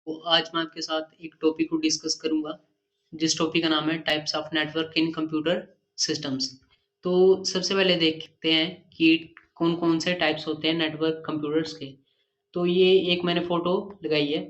तो आज मैं आपके साथ एक टॉपिक को डिस्कस करूंगा जिस टॉपिक का नाम है types of network in computer systems. तो सबसे पहले देखते हैं कि कौन कौन से टाइप्स होते हैं नेटवर्क कंप्यूटर्स के। तो ये एक मैंने फोटो लगाई है।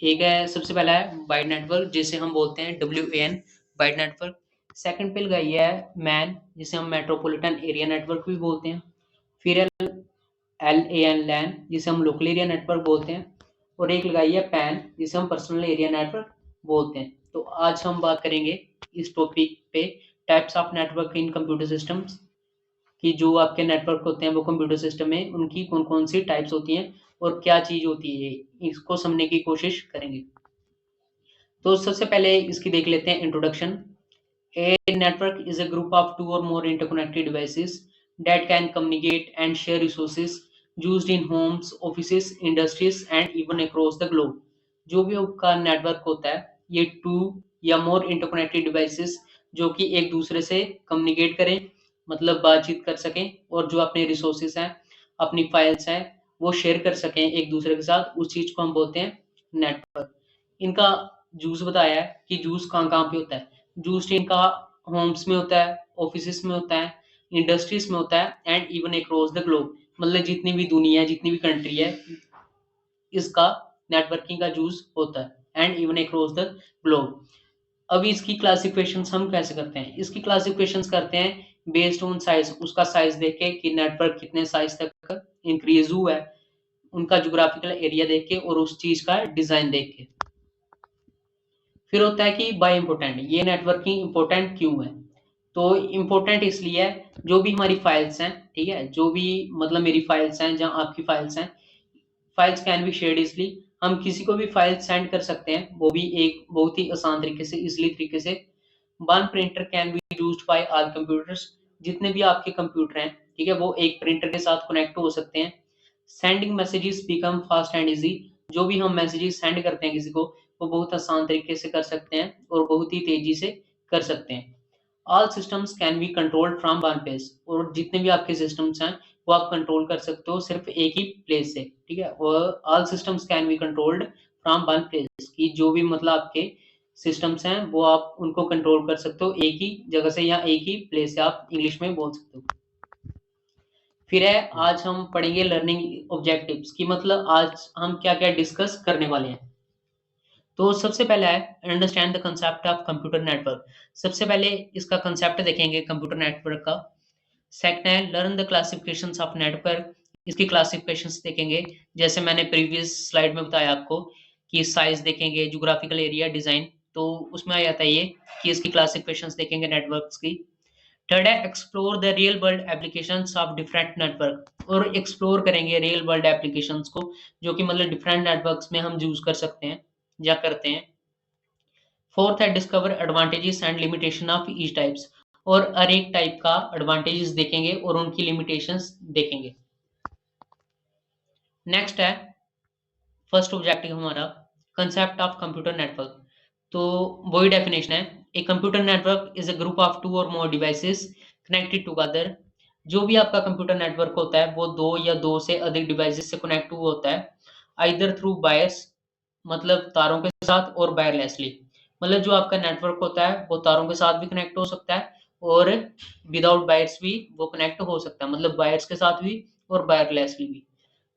एक है, सबसे पहला है बाइट नेटवर्क जिसे हम बोलते हैं WAN बाइट नेटवर्क। सेकंड पे लगाई है मैन जिसे हम मेट्रोपॉलिटन एरिया नेटवर्क भी बोलते हैं। फिर है LAN लैन जिसे हम लोकल एरिया नेटवर्क बोलते हैं। और एक लगाई है पैन जिसे हम पर्सनल एरिया नेटवर्क बोलते हैं। तो आज हम बात करेंगे इस टॉपिक पे types of network in computer systems कि जो आपके नेटवर्क होते हैं वो कंप्यूटर सिस्टम में उनकी कौन कौन सी टाइप्स होती हैं और क्या चीज होती है, इसको समझने की कोशिश करेंगे। तो सबसे पहले इसकी देख लेते हैं introduction. A network is a group of two or more interconnected devices that can communicate and share resources used in homes, offices, industries and even across the globe. जो भी आपका नेटवर्क होता है ये टू या मोर इंटरकनेक्टेड डिवाइसेस जो कि एक दूसरे से कम्युनिकेट करें, मतलब बातचीत कर सकें, और जो अपने रिसोर्सेज हैं, अपनी फाइल्स हैं, वो शेयर कर सकें एक दूसरे के साथ, उस चीज को हम बोलते हैं नेटवर्क। इनका यूज बताया है कि यूज कहाँ कहाँ पे होता है। यूज इनका होम्स में होता है, ऑफिस में होता है, इंडस्ट्रीज में होता है and even across the globe, मतलब जितनी भी दुनिया है, जितनी भी कंट्री है, इसका नेटवर्किंग का यूज होता है and even across the globe. अभी इसकी क्लासिफिकेशन हम कैसे करते हैं? इसकी क्लासिफिकेशन करते हैं बेस्ड ऑन साइज, उसका साइज देख के कि नेटवर्क कितने साइज तक इंक्रीज हुआ है, उनका ज्योग्राफिकल एरिया देख के और उस चीज का डिजाइन देख के। फिर होता है कि बाय इम्पोर्टेंट, ये नेटवर्किंग इम्पोर्टेंट क्यों है? तो इम्पोर्टेंट इसलिए है जो भी हमारी फाइल्स हैं, ठीक है, जो भी मतलब मेरी फाइल्स हैं, जहाँ आपकी फाइल्स हैं, files can be shared easily. हम किसी को भी फाइल सेंड कर सकते हैं, वो भी एक बहुत ही आसान तरीके से, इजली तरीके से। One printer can be used by all computers, जितने भी आपके कंप्यूटर हैं, ठीक है, वो एक प्रिंटर के साथ कनेक्ट हो सकते हैं। Sending messages become fast and easy, जो भी हम मैसेजेस सेंड करते हैं किसी को, वो बहुत आसान तरीके से कर सकते हैं और बहुत ही तेजी से कर सकते हैं। All systems can be controlled from one place, और जितने भी आपके सिस्टम्स हैं वो आप कंट्रोल कर सकते हो सिर्फ एक ही प्लेस से, ठीक है। और all systems can be controlled from one place, की जो भी मतलब आपके सिस्टम्स हैं वो आप उनको कंट्रोल कर सकते हो एक ही जगह से या एक ही प्लेस से, आप इंग्लिश में बोल सकते हो। फिर है, आज हम पढ़ेंगे लर्निंग ऑब्जेक्टिव्स की, मतलब आज हम क्या क्या डिस्कस करने वाले हैं। तो सबसे पहला है understand the concept of computer network. सबसे पहले इसका कंसेप्ट देखेंगे कंप्यूटर नेटवर्क का। सेकंड है learn the classifications of network, इसकी क्लासिफिकेशंस देखेंगे, जैसे मैंने प्रीवियस स्लाइड में बताया आपको कि साइज देखेंगे, ज्योग्राफिकल एरिया, डिजाइन, तो उसमें आ जाता है ये कि इसकी क्लासिफिकेशंस देखेंगे नेटवर्क्स की। थर्ड है explore the real world applications of different network, और एक्सप्लोर करेंगे रियल वर्ल्ड एप्लीकेशंस को जो कि मतलब डिफरेंट नेटवर्क्स में हम यूज कर सकते हैं या करते हैं। फोर्थ है discover advantages and limitation of each types, और हर एक टाइप का एडवांटेजेस देखेंगे और उनकी लिमिटेशंस देखेंगे। नेक्स्ट है फर्स्ट ऑब्जेक्टिव हमारा कंसेप्ट ऑफ कंप्यूटर नेटवर्क। तो वही डेफिनेशन है, a computer network is a group of two और मोर डिवाइसेस कनेक्टेड टुगेदर। जो भी आपका कंप्यूटर नेटवर्क होता है वो दो या दो से अधिक डिवाइसेस से कनेक्ट हुआ होता है, आइदर थ्रू वायर्स, मतलब तारों के साथ, और वायरलेसली, मतलब जो आपका नेटवर्क होता है वो तारों के साथ भी कनेक्ट हो सकता है और विदाउट वायर्स भी वो कनेक्ट हो सकता है, मतलब वायर्स के साथ भी और वायरलेसली भी।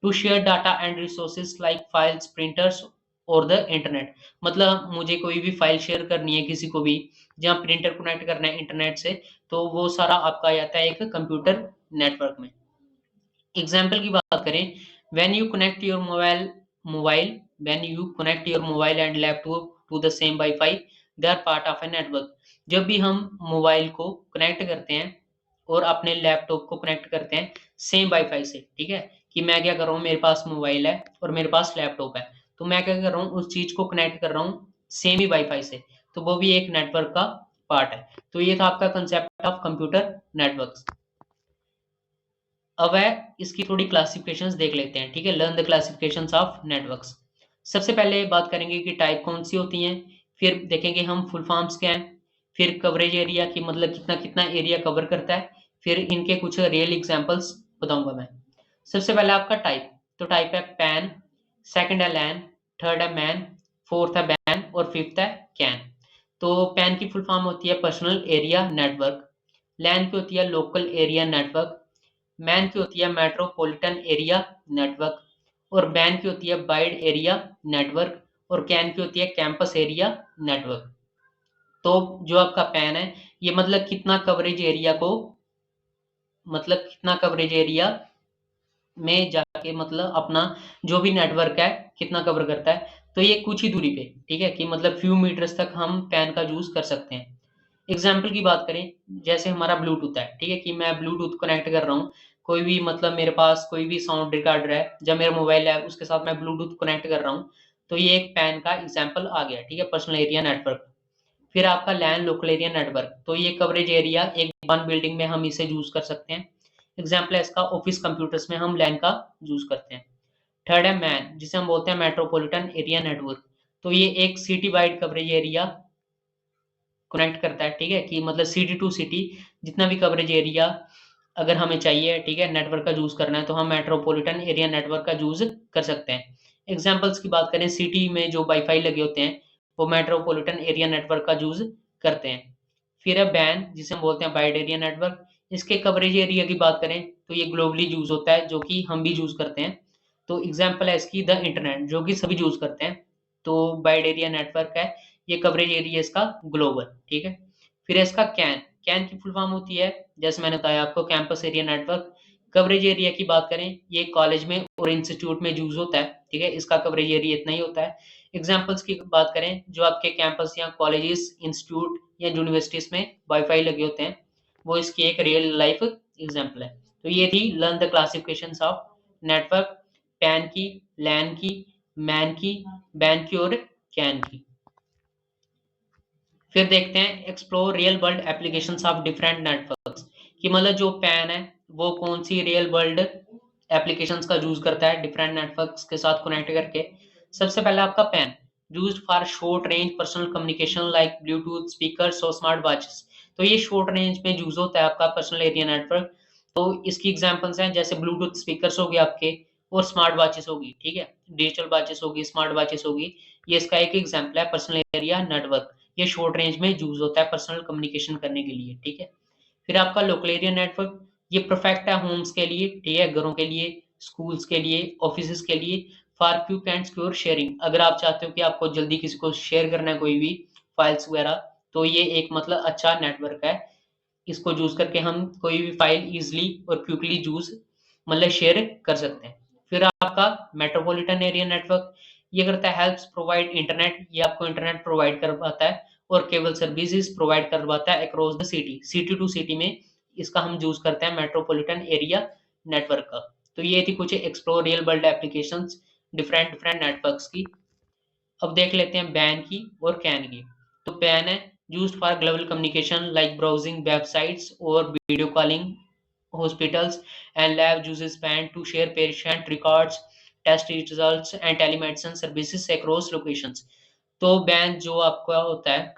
To share data and resources like files, printers और द इंटरनेट, मतलब मुझे कोई भी फाइल शेयर करनी है किसी को भी, जहाँ प्रिंटर कनेक्ट करना है इंटरनेट से, तो वो सारा आपका आ जाता है एक कंप्यूटर नेटवर्क में। एग्जाम्पल की बात करें, when you connect your mobile when you connect your mobile and laptop to the same WiFi, they are part of a network. जब भी हम मोबाइल को कनेक्ट करते हैं और अपने लैपटॉप को कनेक्ट करते हैं सेम वाईफाई से, ठीक है, कि मैं क्या कर रहा हूँ, मेरे पास मोबाइल है और मेरे पास लैपटॉप है, तो मैं क्या कर रहा हूँ, उस चीज को कनेक्ट कर रहा हूँ सेम ही वाईफाई से, तो वो भी एक नेटवर्क का पार्ट है। तो ये था आपका कंसेप्ट ऑफ कंप्यूटर नेटवर्क। अब है इसकी थोड़ी क्लासिफिकेशंस देख लेते हैं, ठीक है, learn the classifications of networks. सबसे पहले बात करेंगे कि टाइप कौन सी होती हैं, फिर देखेंगे हम फुल फॉर्म्स क्या हैं, फिर कवरेज एरिया की मतलब कितना कितना एरिया कवर करता है, फिर इनके कुछ रियल एग्जांपल्स बताऊंगा मैं। सबसे पहले आपका टाइप, तो टाइप है पैन, सेकंड है लैन, थर्ड है मैन, फोर्थ है बैन और फिफ्थ है कैन। तो पैन की फुल फॉर्म होती है पर्सनल एरिया नेटवर्क, लैन की होती है लोकल एरिया नेटवर्क, मैन की होती है मेट्रोपॉलिटन एरिया नेटवर्क, और बैन की होती है वाइड एरिया नेटवर्क, और कैन की होती है कैंपस एरिया नेटवर्क। तो जो आपका पैन है ये मतलब कितना कवरेज एरिया को, मतलब कितना कवरेज एरिया में जाके मतलब अपना जो भी नेटवर्क है कितना कवर करता है। तो ये कुछ ही दूरी पे, ठीक है, कि मतलब फ्यू मीटर्स तक हम पैन का यूज कर सकते हैं। एग्जाम्पल की बात करें, जैसे हमारा ब्लूटूथ है, ठीक है, कि मैं ब्लूटूथ कनेक्ट कर रहा हूँ, कोई भी मतलब मेरे पास कोई भी साउंड रिकॉर्डर है, जब मेरा मोबाइल है उसके साथ मैं ब्लूटूथ कनेक्ट कर रहा हूँ, तो ये एक पैन का एग्जाम्पल आ गया, ठीक है, पर्सनल एरिया नेटवर्क। फिर आपका लैन लोकल एरिया नेटवर्क, तो ये कवरेज एरिया एक वन बिल्डिंग में हम इसे यूज कर सकते हैं। एग्जाम्पल है इसका ऑफिस कंप्यूटर्स में हम लैन का यूज करते हैं। थर्ड है मैन, जिसे हम बोलते हैं मेट्रोपॉलिटन एरिया नेटवर्क, तो ये एक city wide coverage area connect करता है, ठीक है, कि मतलब सिटी टू सिटी जितना भी कवरेज एरिया अगर हमें चाहिए, ठीक है, नेटवर्क का यूज करना है, तो हम मेट्रोपॉलिटन एरिया नेटवर्क का यूज कर सकते हैं। एग्जाम्पल्स की बात करें, सिटी में जो वाईफाई लगे होते हैं वो मेट्रोपॉलिटन एरिया नेटवर्क का यूज करते हैं। फिर है बैन, जिसे हम बोलते हैं वाइड एरिया नेटवर्क, इसके कवरेज एरिया की बात करें तो ये ग्लोबली यूज होता है, जो कि हम भी यूज करते हैं। तो एग्जाम्पल है इसकी द इंटरनेट, जो कि सभी यूज करते हैं। तो वाइड एरिया नेटवर्क है, ये कवरेज एरिया इसका ग्लोबल, ठीक है। फिर है इसका कैन, कैन की फुल फॉर्म होती है, जैसे मैंने बताया आपको, campus area network. Coverage area की बात करें, ये कॉलेज में और इंस्टीट्यूट में यूज होता है, ठीक है, इसका कवरेज एरिया इतना ही होता है। एग्जाम्पल्स की बात करें, जो आपके कैंपस या कॉलेजेस इंस्टीट्यूट या यूनिवर्सिटीज में वाईफाई लगे होते हैं, वो इसकी एक रियल लाइफ एग्जाम्पल है। तो ये थी learn the classifications of network, pan की, लैन की, मैन की, बैन की और कैन की। फिर देखते हैं explore real world applications of different networks, कि मतलब जो पैन है वो कौन सी रियल वर्ल्ड एप्लीकेशंस का यूज करता है डिफरेंट नेटवर्क्स के साथ कनेक्ट करके। सबसे पहले आपका pan used for short range personal communication like Bluetooth speakers और स्मार्ट वॉचेस। तो ये शॉर्ट रेंज में यूज होता है आपका पर्सनल एरिया नेटवर्क। तो इसकी एग्जांपल्स हैं, जैसे ब्लूटूथ स्पीकर्स हो गए आपके, और स्मार्ट वॉचेस होगी, ठीक है, डिजिटल वॉचेस होगी, स्मार्ट वॉचेस होगी। ये इसका एक एग्जाम्पल है पर्सनल एरिया नेटवर्क। ये शॉर्ट रेंज में यूज होता है पर्सनल कम्युनिकेशन करने के लिए, ठीक है। फिर आपका लोकल एरिया नेटवर्क, ये परफेक्ट है होम्स के लिए, ठीक है, घरों के लिए, स्कूल्स के लिए, ऑफिस के लिए, for quick and secure sharing. अगर आप चाहते हो कि आपको जल्दी किसी को शेयर करना है कोई भी फाइल्स वगैरह, तो ये एक मतलब अच्छा नेटवर्क है। इसको यूज करके हम कोई भी फाइल इजिली और क्विकली यूज मतलब शेयर कर सकते हैं। फिर आपका मेट्रोपॉलिटन एरिया नेटवर्क, ये करता है हेल्प्स प्रोवाइड इंटरनेट, ये आपको इंटरनेट प्रोवाइड करवाता है और केबल सर्विसेज प्रोवाइड करवाता है across the city, city to city में इसका हम यूज करते हैं मेट्रोपॉलिटन एरिया नेटवर्क का। तो ये थी कुछ explore real world applications different different networks की। अब देख लेते हैं बैन की और कैन की। तो बैन है used for global communication like browsing websites और video calling, hospitals and lab uses PAN to share patient records, test results and telemedicine services across locations। तो बैन जो आपका होता है,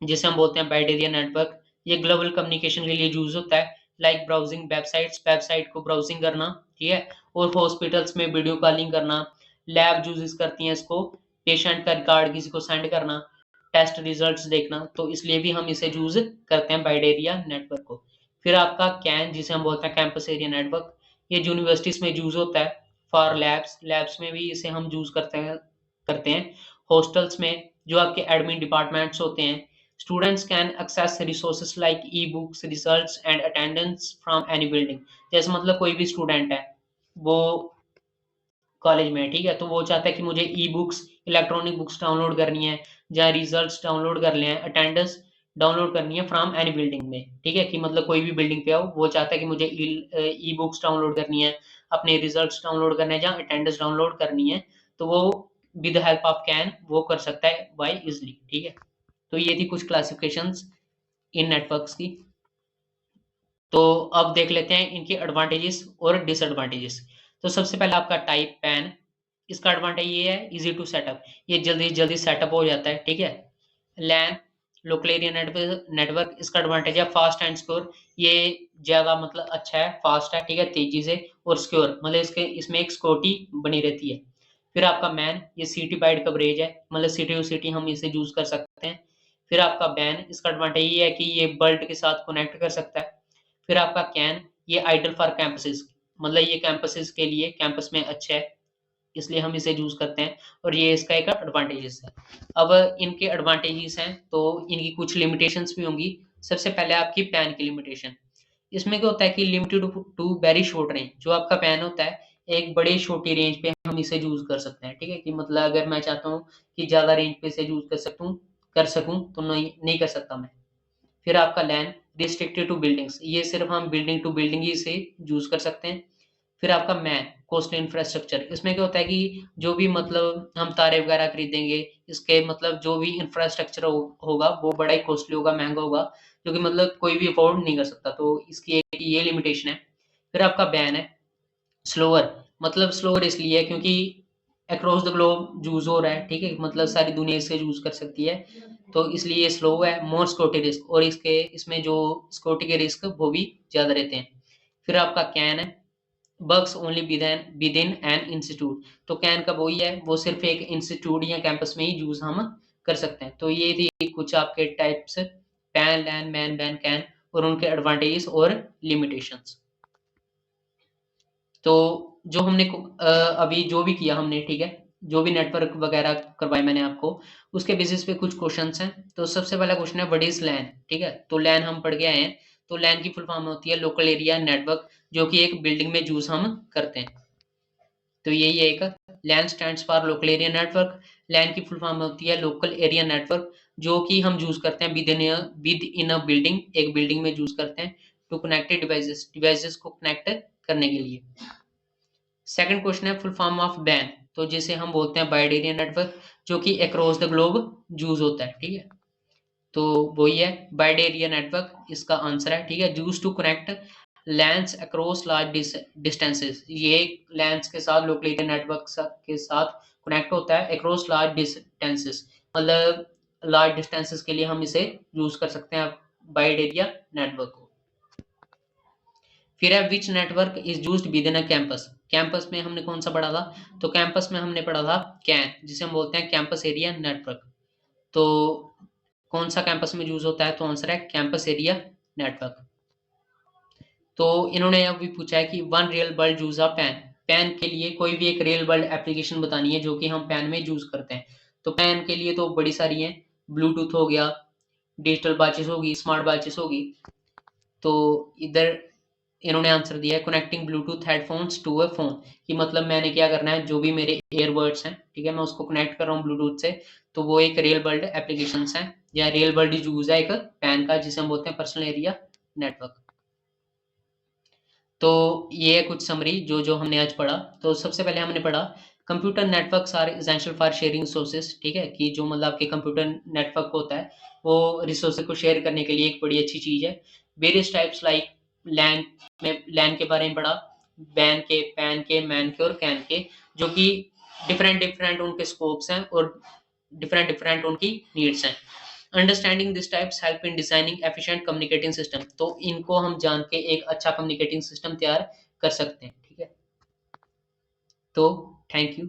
जिसे हम बोलते हैं वाइड एरिया नेटवर्क, ये ग्लोबल कम्युनिकेशन के लिए यूज होता है, लाइक ब्राउजिंग वेबसाइट्स, वेबसाइट को ब्राउजिंग करना, ठीक है, और हॉस्पिटल्स में वीडियो कॉलिंग करना, लैब यूज करती हैं इसको, पेशेंट का रिकॉर्ड किसी को सेंड करना, टेस्ट रिजल्ट्स देखना, तो इसलिए भी हम इसे यूज करते हैं वाइड एरिया नेटवर्क को। फिर आपका कैन, जिसे हम बोलते हैं कैंपस एरिया नेटवर्क, ये यूनिवर्सिटीज में यूज होता है फॉर लैब्स, लैब्स में भी इसे हम यूज करते हैं। हॉस्टल्स में जो आपके एडमिन डिपार्टमेंट्स होते हैं, students can access resources like e-books, results and attendance from any building। जैसे मतलब कोई भी स्टूडेंट है, वो कॉलेज में है, ठीक है, तो वो चाहता है कि मुझे e books, electronic books download करनी है, या रिजल्ट्स डाउनलोड करने हैं, अटेंडेंस डाउनलोड करनी है फ्रॉम एनी बिल्डिंग में, ठीक है, कि मतलब कोई भी बिल्डिंग पे आओ, वो चाहता है कि मुझे ई बुक्स डाउनलोड करनी है, अपने रिजल्ट्स डाउनलोड करने हैं, या अटेंडेंस डाउनलोड करनी है, तो वो with the help of can वो कर सकता है बाय इजली, ठीक है। तो ये थी कुछ क्लासिफिकेशंस इन नेटवर्क्स की। तो अब देख लेते हैं इनके एडवांटेजेस और डिसएडवांटेजेस। तो सबसे पहला आपका टाइप पैन, इसका एडवांटेज ये है इजी टू सेटअप, ये जल्दी जल्दी सेटअप हो जाता है, ठीक है। लैन लोकल एरिया नेटवर्क, इसका एडवांटेज है फास्ट एंड सिक्योर, ये ज्यादा मतलब अच्छा है, फास्ट है, ठीक है, तेजी से और सिक्योर, मतलब इसके इसमें एक सिक्योरिटी बनी रहती है। फिर आपका मैन, ये सिटी वाइड कवरेज है, मतलब सिटी टू सिटी हम इसे यूज कर सकते हैं। फिर आपका बैन, इसका एडवांटेज ये है कि ये वर्ल्ड के साथ कनेक्ट कर सकता है। फिर आपका कैन, ये आइडल फॉर कैंपसेस, मतलब ये कैंपसेस के लिए, कैंपस में अच्छा है, इसलिए हम इसे यूज करते हैं, और ये इसका एक एडवांटेजेस है। अब इनके एडवांटेजेस हैं तो इनकी कुछ लिमिटेशंस भी होंगी। सबसे पहले आपकी पैन की लिमिटेशन, इसमें क्या होता है कि limited to very short range, जो आपका पैन होता है एक बड़ी छोटी रेंज पे हम इसे यूज कर सकते हैं, ठीक है, कि मतलब अगर मैं चाहता हूँ कि ज्यादा रेंज पे इसे यूज कर सकूं तो नहीं कर सकता मैं। फिर आपका लैन, रिस्ट्रिक्टेड टू बिल्डिंग्स, ये सिर्फ हम बिल्डिंग टू बिल्डिंग ही इसे यूज कर सकते हैं। फिर आपका मैन, कॉस्टली इंफ्रास्ट्रक्चर, इसमें क्या होता है कि जो भी मतलब हम तारे वगैरह खरीदेंगे, इसके मतलब जो भी इंफ्रास्ट्रक्चर होगा वो बड़ा ही कॉस्टली होगा, महंगा होगा, जो कि मतलब कोई भी अफोर्ड नहीं कर सकता, तो इसकी एक ये लिमिटेशन है। फिर आपका बैन है स्लोअर, मतलब स्लोअर इसलिए है क्योंकि अक्रॉस द ग्लोब यूज हो रहा है, ठीक है, मतलब सारी दुनिया इसे यूज कर सकती है, तो इसलिए ये स्लो है। मोर सिक्योरिटी रिस्क, और इसमें जो सिक्योरिटी के रिस्क वो भी ज्यादा रहते हैं। फिर आपका कैन है bugs only with in an institute, तो कैन का वही है, वो सिर्फ एक इंस्टीट्यूट या कैंपस में ही यूज हम कर सकते हैं। तो ये थी कुछ आपके types, PAN, LAN, MAN, BAN, CAN, और उनके एडवांटेजेस और लिमिटेशंस। तो जो हमने अभी जो भी किया हमने, ठीक है, जो भी नेटवर्क वगैरह करवाए मैंने आपको, उसके बेसिस पे कुछ क्वेश्चंस हैं। तो सबसे पहला क्वेश्चन है व्हाट इज लैन, ठीक है, तो लैन हम पढ़ के आए हैं। तो लैन की फुल फॉर्म होती है लोकल एरिया नेटवर्क, जो कि एक बिल्डिंग में यूज हम करते हैं। तो यही है एक LAN stands for local area network. LAN की फुल फॉर्म होती है लोकल एरिया नेटवर्क, जो कि हम यूज करते हैं विद इन अ बिल्डिंग, एक बिल्डिंग में यूज करते हैं टू कनेक्टेड डिवाइसेस को कनेक्ट करने के लिए। सेकंड क्वेश्चन है फुल फॉर्म ऑफ बैन, तो जिसे हम बोलते हैं वाइड एरिया नेटवर्क, जो कि अक्रॉस द ग्लोब यूज होता है, ठीक है, तो वही है वाइड एरिया नेटवर्क, इसका आंसर है, ठीक है, use to connect LANs across large distances, ये लैंस के साथ लोकल एरिया नेटवर्क के साथ कनेक्ट होता है अक्रॉस लार्ज डिस्टेंसेस, मतलब लार्ज डिस्टेंसेस के लिए हम इसे यूज कर सकते हैं वाइड एरिया नेटवर्क को। फिर है which network is used within a campus, campus में हमने कौन सा पढ़ा था, तो कैंपस में हमने पढ़ा था कैन, जिसे हम बोलते हैं कैंपस एरिया नेटवर्क। तो कौन सा कैंपस में यूज होता है, तो आंसर है कैंपस एरिया नेटवर्क। तो इन्होंने अभी पूछा है कि one real world use of pan, pan के लिए कोई भी एक रियल वर्ल्ड एप्लीकेशन बतानी है जो कि हम पैन में यूज करते हैं। तो पैन के लिए तो बड़ी सारी हैं, ब्लूटूथ हो गया, डिजिटल वॉचेस होगी, स्मार्ट वॉचेस होगी। तो इधर इन्होंने आंसर दिया है connecting Bluetooth headphones to a phone, कि मतलब मैंने क्या करना है, जो भी मेरे एयरबड्स हैं, ठीक है, मैं उसको कनेक्ट कर रहा हूँ ब्लूटूथ से, तो वो एक रियल वर्ल्ड एप्लीकेशन है या रियल वर्ल्ड यूज है एक पैन का, जिसे हम बोलते हैं पर्सनल एरिया नेटवर्क। तो ये है कुछ समरी जो जो हमने आज पढ़ा। तो सबसे पहले हमने पढ़ा computer networks are essential for sharing resources, ठीक है, कि जो मतलब आपके कंप्यूटर नेटवर्क होता है वो रिसोर्सेज को शेयर करने के लिए एक बड़ी अच्छी चीज है। वेरियस टाइप्स लाइक लैन, में लैन के बारे में पढ़ा, बैन के, पैन के, मैन के और कैन के, जो कि डिफरेंट डिफरेंट उनके स्कोप्स हैं और डिफरेंट डिफरेंट उनकी नीड्स हैं। Understanding this types help in designing efficient communicating system, तो इनको हम जान के एक अच्छा कम्युनिकेटिंग सिस्टम तैयार कर सकते हैं, ठीक है। तो थैंक यू।